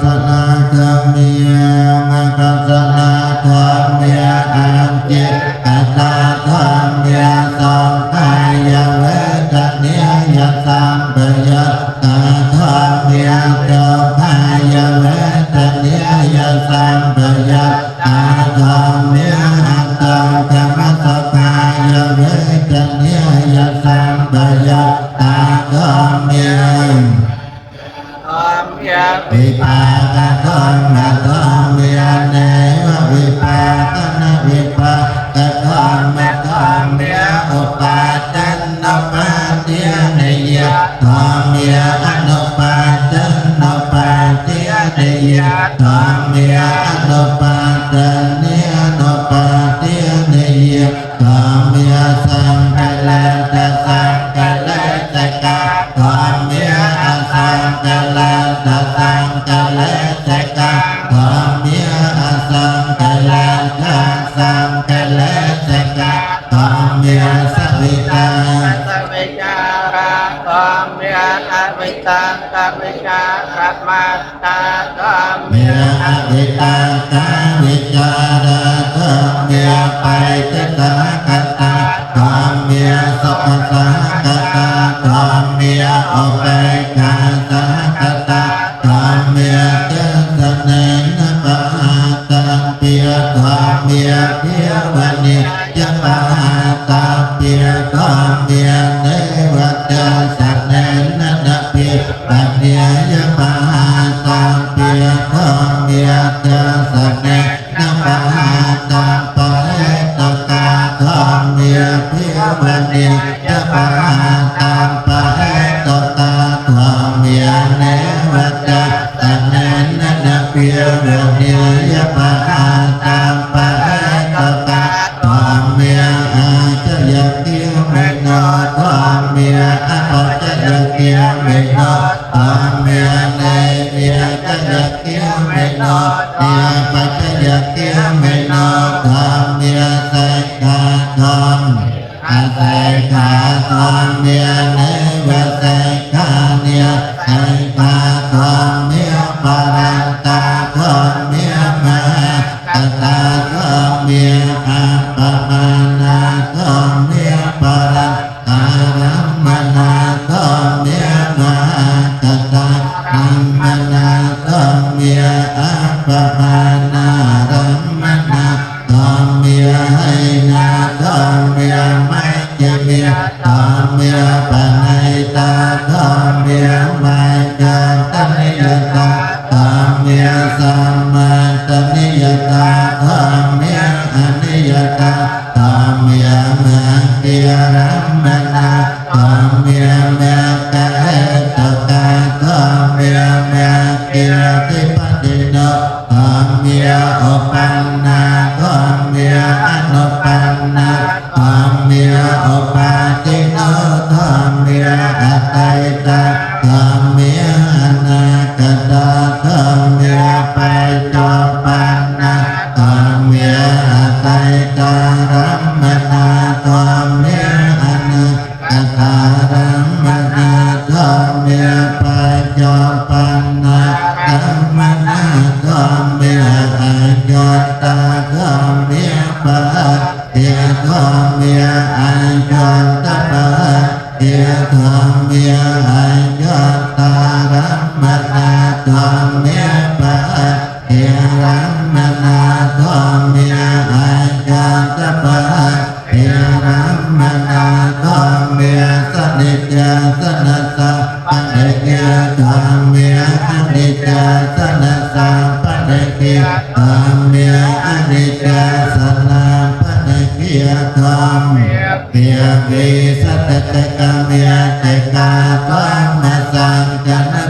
สนาธรรมีมังคัสนาธรรมีอังจิตตตาธรรมีสังขายเวทเนียสัมปยุตตาธรรมีเจ้าพายเวทเนียสัมปยุตตาธรรมีอัตตังธรรมสภายเวทเนียสัมปยุตตาธรรมีวิปากธรรมธรรมยาเนววิปากนะวิปากธรรมธรรมยาอุปาจันนปาเตียเนยธรรมยาอนุปาจันนปาเตียเนยธรรมยาอนุปาจันเนยอนุปาเตียเนยธรรมยาสังฆเลตสังฆเลตกาธรรมยาสังฆเลตสังฆเลตกาธรรมยาสังฆเลตสังฆเลตกาธรรมยาสวิตาสวิจาระธรรมเมียอวิตังกวิจาระมาตาธรรมเมียอวิตังกวิจาระธรรมเมียไปเจตกตาธรรมเมียสัพพะกตาธรรมเมียอเปกาสักตาธรรมเมียเจตเนนปะตังเปียธรรมเมียเพียวันนิยปะตาเปียธรรมเมียเนวัตสันเนนเปียปัญญายปะตาเปียธรรมเมียเจสันเนนปะตาปะตกาธรรมเมียเพียวันนิยปะตาปะตกาธรรมเมียเนวัตสันเนนเปียวันนิยปะตาปะตกาธรรมเมียอาจยเกียเมนธรรมเมียอปัจจยเกียเมนธรรมเมียเนเมียจยเกียเมนเมียปัจจยเกียเมนธรรมเมียใส่กาธรรมอาศัยขาธรรมเมียเนวใส่ขาเนียใส่ขาธรรมเมียปารันตาธรรมเมียมาตตาธรรมเมียอาปมานาธรรมเมียปารันตารัมมนาธรรมเมียมาตตารัมมนาธรรมเมียอาปมานารัมมนาธรรมเมียให้นาธรรมเมียไม่เจเมียธรรมเมียปะไนตาธรรมเมียไม่จานตนิยตาธรรมเมียสัมมาตนิยตาธรรมเมียอนิยตาธรรมเมียมาเกียรัมมนาธรรมเมียเมียกะเหตตาธรรมเมียเมียเกียติปติโนธรรมเมียอุปันนาธรรมเมียอนุปันนาธรรมเมียอุปาติโนธรรมเมียอัตตัยตาธรรมเมียอนาคตาธรรมเมียปัจจปันนาธรรมเมียอัตตัยตารัมมนาธรรมเมียอนาคตารัมมนาธรรมเมียปัจจปันนาธรรมนาธรรมเมียอัจจตาธรรมเมียปัจเจธรรมเมียอัจจตปัจเจธรรมเมียอัจจตารัมมนาธรรมเมียปัจเจรัมมนาธรรมเมียอัจจตปัจเจรัมมนาธรรมเมียสนิจจสนัสสะปัจเจธรรมเมียอนิจจสนัสสะปัจเจธรรมเมียอนิจจสนัสปัจเจธรรมเมียวิสัตตกะเมียเตกาธรรมสังจนะ